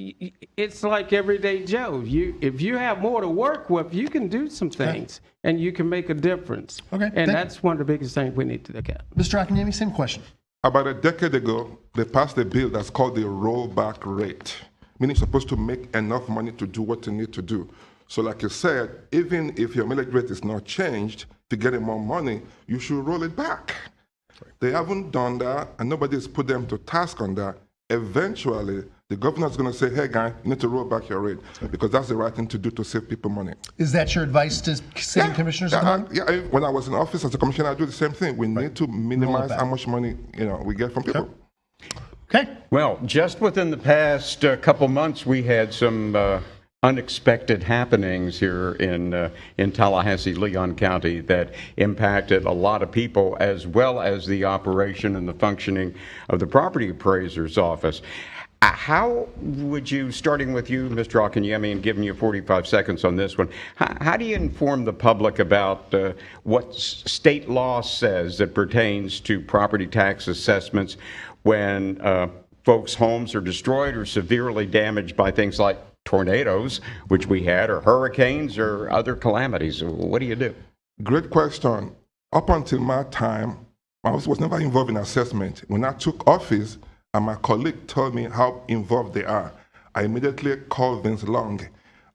it's like everyday Joe. If you have more to work with, you can do some things and you can make a difference. Okay, and that's one of the biggest things we need to look at. Mr. Akinyemi, same question. About a decade ago, they passed a bill that's called the rollback rate, meaning it's supposed to make enough money to do what you need to do. So like you said, even if your millage rate is not changed, to getting more money, you should roll it back. They haven't done that, and nobody's put them to task on that. Eventually, the governor's going to say, hey, guy, you need to roll back your rate, because that's the right thing to do to save people money. Is that your advice to sitting commissioners? When I was in office as a commissioner, I do the same thing. We need to minimize how much money we get from people. Okay. Well, just within the past couple months, we had some unexpected happenings here in Tallahassee, Leon County that impacted a lot of people, as well as the operation and the functioning of the property appraiser's office. How would you, starting with you, Mr. Akinyemi, and giving you 45 seconds on this one, how do you inform the public about what state law says that pertains to property tax assessments when folks' homes are destroyed or severely damaged by things like tornadoes, which we had, or hurricanes, or other calamities? What do you do? Great question. Up until my time, I was never involved in assessment. When I took office, and my colleague told me how involved they are, I immediately called Vince Long,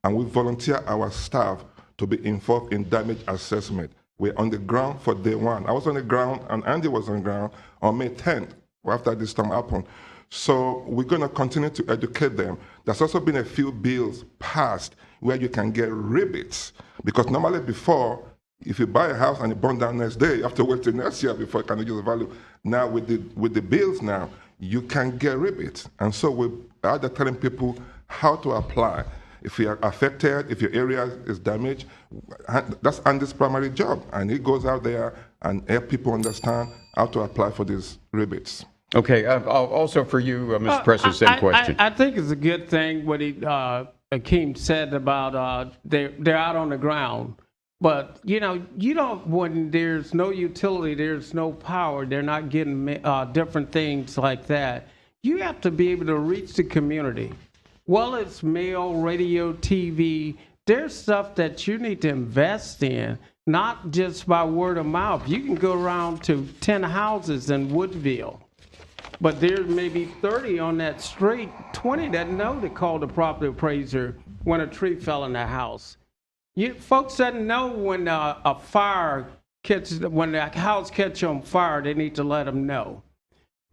and we volunteer our staff to be involved in damage assessment. We're on the ground for day one. I was on the ground, and Andy was on the ground on May 10th, after this storm happened. So we're going to continue to educate them. There's also been a few bills passed where you can get rebates, because normally before, if you buy a house and it burns down next day, you have to wait till next year before it can reduce the value. Now with the bills now, you can get rebates. And so we're either telling people how to apply. If you are affected, if your area is damaged, that's Andy's primary job. And he goes out there and help people understand how to apply for these rebates. Okay, also for you, Mr. Preston, same question. I think it's a good thing what Akeem said about they're out on the ground. But, you don't, when there's no utility, there's no power, they're not getting different things like that. You have to be able to reach the community. Well, it's mail, radio, TV. There's stuff that you need to invest in, not just by word of mouth. You can go around to 10 houses in Woodville, but there may be 30 on that street, 20 that know to call the property appraiser when a tree fell in their house. Folks doesn't know when a fire when the house catches on fire, they need to let them know.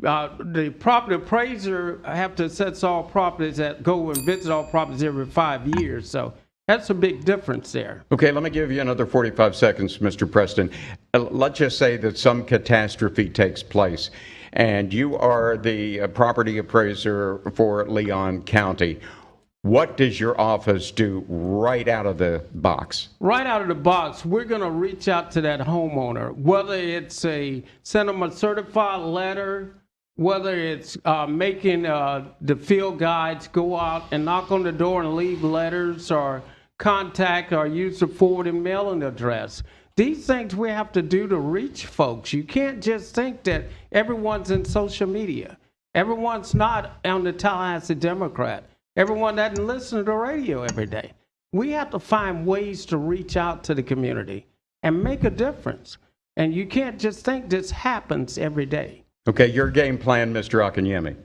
The property appraiser have to assess all properties that go and visit all properties every 5 years. So that's a big difference there. Okay, let me give you another 45 seconds, Mr. Preston. Let's just say that some catastrophe takes place and you are the property appraiser for Leon County. What does your office do right out of the box? Right out of the box, we're going to reach out to that homeowner, whether it's send them a certified letter, whether it's making the field guides go out and knock on the door and leave letters, or contact or use the forwarding mailing address. These things we have to do to reach folks. You can't just think that everyone's in social media. Everyone's not on the Tallahassee Democrat. Everyone doesn't listen to the radio every day. We have to find ways to reach out to the community and make a difference. And you can't just think this happens every day. Okay, your game plan, Mr. Akinyemi.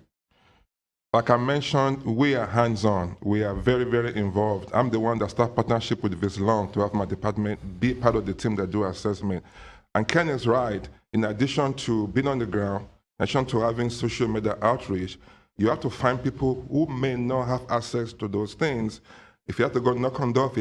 Like I mentioned, we are hands-on. We are very, very involved. I'm the one that started partnership with Vince Long to have my department be part of the team that do assessment. And Ken is right. In addition to being on the ground, in addition to having social media outreach, you have to find people who may not have access to those things. If you have to go knock on doors,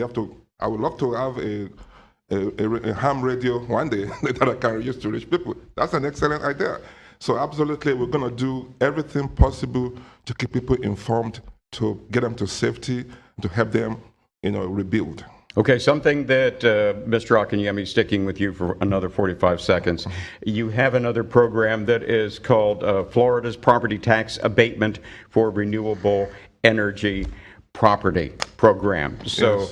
I would love to have a ham radio one day that I can use to reach people. That's an excellent idea. So absolutely, we're going to do everything possible to keep people informed, to get them to safety, to help them, rebuild. Okay, something that, Mr. Akinyemi, sticking with you for another 45 seconds. You have another program that is called Florida's Property Tax Abatement for Renewable Energy Property Program. So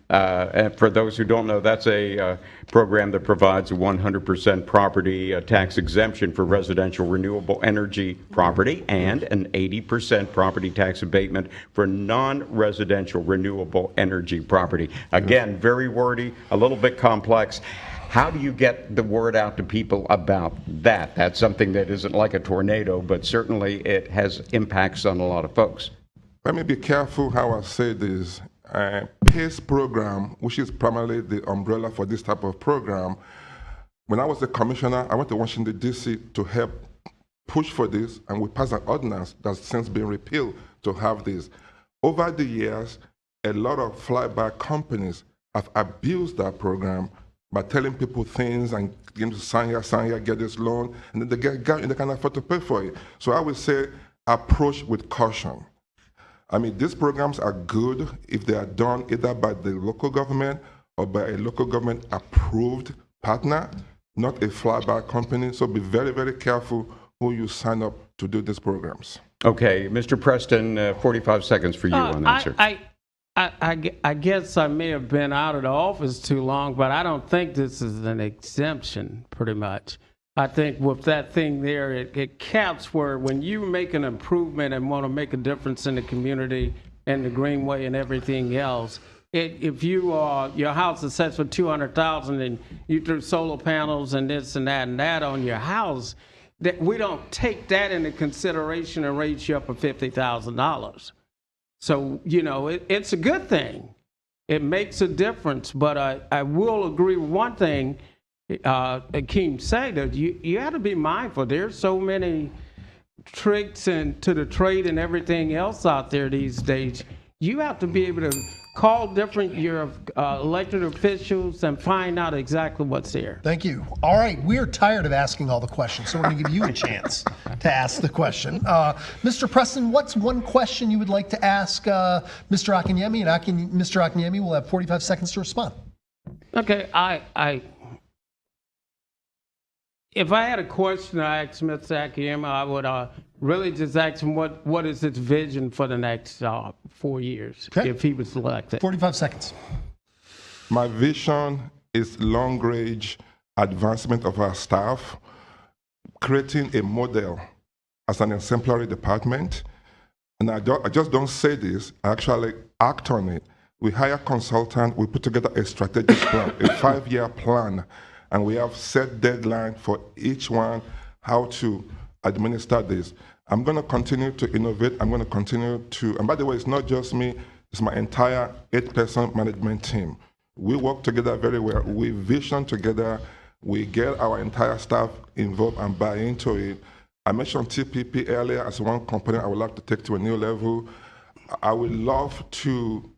And for those who don't know, that's a program that provides a 100% property tax exemption for residential renewable energy property and an 80% property tax abatement for non-residential renewable energy property. Again, very wordy, a little bit complex. How do you get the word out to people about that? That's something that isn't like a tornado, but certainly it has impacts on a lot of folks. Let me be careful how I say this. PACE program, which is primarily the umbrella for this type of program, when I was the commissioner, I went to Washington, D.C. to help push for this, and we passed an ordinance that's since been repealed to have this. Over the years, a lot of flyby companies have abused that program by telling people things and getting to sign here, get this loan, and then they get and they can't afford to pay for it. So I would say approach with caution. I mean, these programs are good if they are done either by the local government or by a local government approved partner, not a flyby company. So be very, very careful who you sign up to do these programs. Okay, Mr. Preston, 45 seconds for you on that, sir. I guess I may have been out of the office too long, but I don't think this is an exemption, pretty much. I think with that thing there, it caps where when you make an improvement and want to make a difference in the community and the greenway and everything else, if you your house is set for $200,000 and you threw solar panels and this and that on your house, that we don't take that into consideration and raise you up to $50,000. So, you know, it's a good thing. It makes a difference. But I will agree with one thing Akeem said, that you have to be mindful. There's so many tricks to the trade and everything else out there these days. You have to be able to call your elected officials and find out exactly what's there. Thank you. All right, we're tired of asking all the questions, so we're going to give you a chance to ask the question. Mr. Preston, what's one question you would like to ask Mr. Akinyemi? And Mr. Akinyemi will have 45 seconds to respond. Okay, if I had a question to ask Mr. Akinyemi, I would really just ask him what is his vision for the next 4 years, okay, if he was elected. 45 seconds. My vision is long-range advancement of our staff, creating a model as an exemplary department. And I just don't say this, I actually act on it. We hire consultants, we put together a strategic plan, a 5-year plan, and we have set deadline for each one how to administer this. I'm going to continue to innovate. I'm going to continue to, and by the way, it's not just me, it's my entire 8-person management team. We work together very well. We vision together. We get our entire staff involved and buy into it. I mentioned TPP earlier as one component I would like to take to a new level. I would love to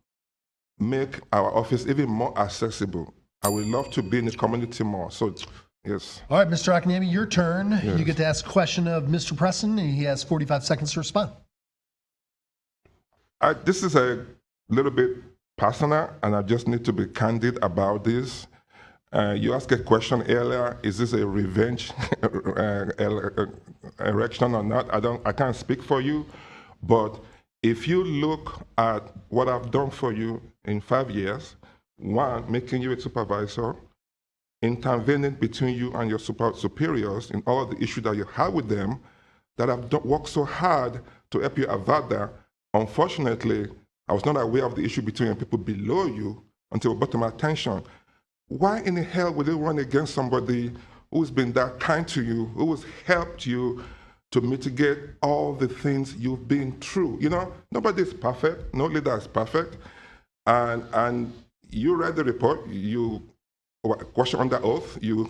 make our office even more accessible. I would love to be in the community more. So, yes. All right, Mr. Akinyemi, your turn. Yes. You get to ask a question of Mr. Preston, and he has 45 seconds to respond. This is a little bit personal, and I just need to be candid about this. You asked a question earlier, is this a revenge election or not? I can't speak for you, but if you look at what I've done for you in 5 years, one, making you a supervisor, intervening between you and your superiors in all of the issues that you have with them, that I've worked so hard to help you avert that. Unfortunately, I was not aware of the issue between people below you until it brought to my attention. Why in the hell would you run against somebody who's been that kind to you, who has helped you to mitigate all the things you've been through? You know, nobody is perfect. No leader is perfect. And you read the report, you question under oath, you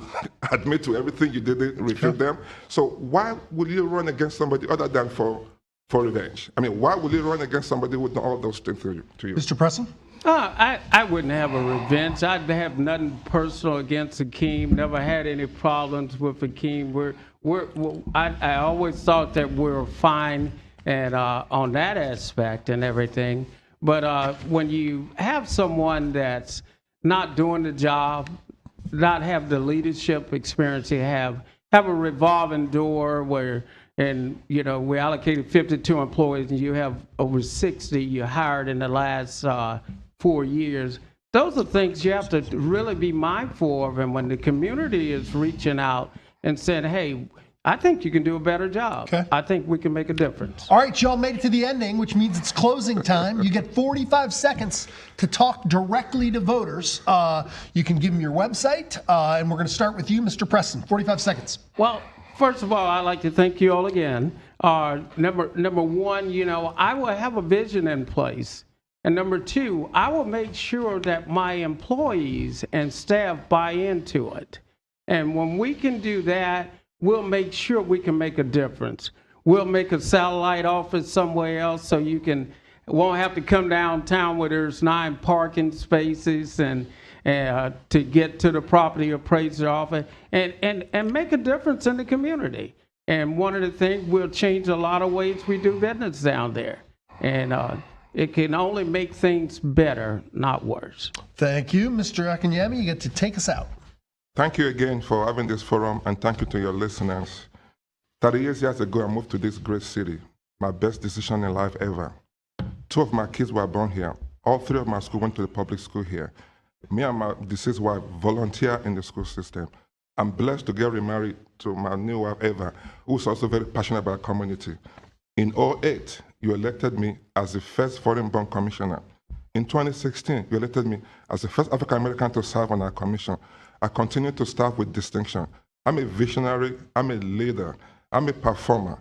admit to everything you didn't refute them. So why would you run against somebody other than for revenge? I mean, why would you run against somebody with all those things to you? Mr. Preston? I wouldn't have a revenge. I'd have nothing personal against Akeem. Never had any problems with Akeem. I always thought that we were fine and on that aspect and everything. But when you have someone that's not doing the job, not have the leadership experience you have a revolving door where, and you know, we allocated 52 employees and you have over 60 you hired in the last 4 years, Those are things you have to really be mindful of. And when the community is reaching out and saying, hey, I think you can do a better job. Okay. I think we can make a difference. All right, y'all made it to the ending, which means it's closing time. You get 45 seconds to talk directly to voters. You can give them your website, and we're going to start with you, Mr. Preston. 45 seconds. Well, first of all, I'd like to thank you all again. Number one, I will have a vision in place. And number two, I will make sure that my employees and staff buy into it. And when we can do that, we'll make sure we can make a difference. We'll make a satellite office somewhere else so you won't have to come downtown where there's 9 parking spaces and to get to the property appraiser office and make a difference in the community. And one of the things, we'll change a lot of ways we do business down there. And it can only make things better, not worse. Thank you, Mr. Akinyemi. You get to take us out. Thank you again for having this forum, and thank you to your listeners. 30 years ago, I moved to this great city. My best decision in life ever. 2 of my kids were born here. All 3 of my school went to the public school here. Me and my deceased wife volunteer in the school system. I'm blessed to get remarried to my new wife, Eva, who's also very passionate about community. In 2008, you elected me as the first foreign-born commissioner. In 2016, you elected me as the first African-American to serve on our commission. I continue to serve with distinction. I'm a visionary, I'm a leader, I'm a performer.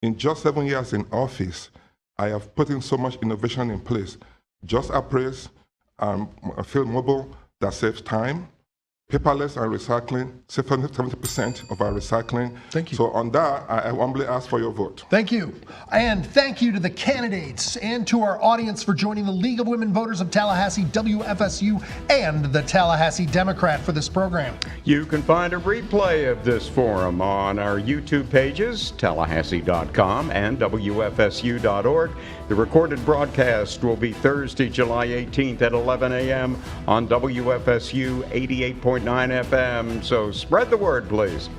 In just 7 years in office, I have put in so much innovation in place. Just Appraiser, field mobile that saves time, paperless and recycling, 70% of our recycling. Thank you. So on that, I humbly ask for your vote. Thank you. And thank you to the candidates and to our audience for joining the League of Women Voters of Tallahassee, WFSU, and the Tallahassee Democrat for this program. You can find a replay of this forum on our YouTube pages, Tallahassee.com and WFSU.org. The recorded broadcast will be Thursday, July 18th at 11 a.m. on WFSU 88.9 FM. So spread the word, please.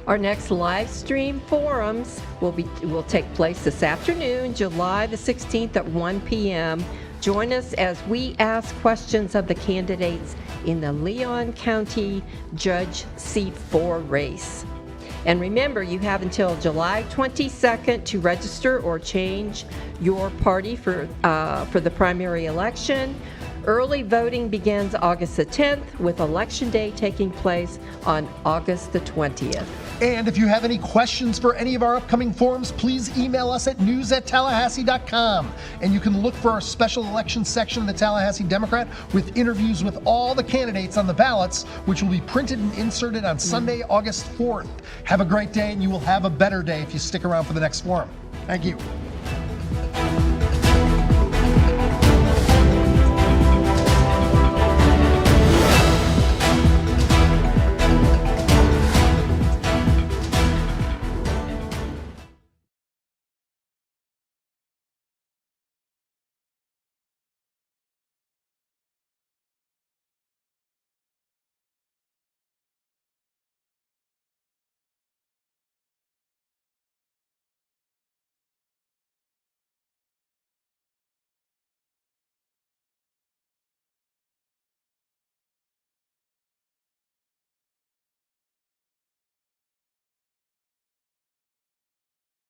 Our next live stream forums will take place this afternoon, July the 16th at 1 p.m. Join us as we ask questions of the candidates in the Leon County Judge Seat 4 race. And remember, you have until July 22nd to register or change your party for the primary election. Early voting begins August the 10th, with Election Day taking place on August the 20th. And if you have any questions for any of our upcoming forums, please email us at news@tallahassee.com. And you can look for our special election section of the Tallahassee Democrat with interviews with all the candidates on the ballots, which will be printed and inserted on Sunday, August 4th. Have a great day, and you will have a better day if you stick around for the next forum. Thank you.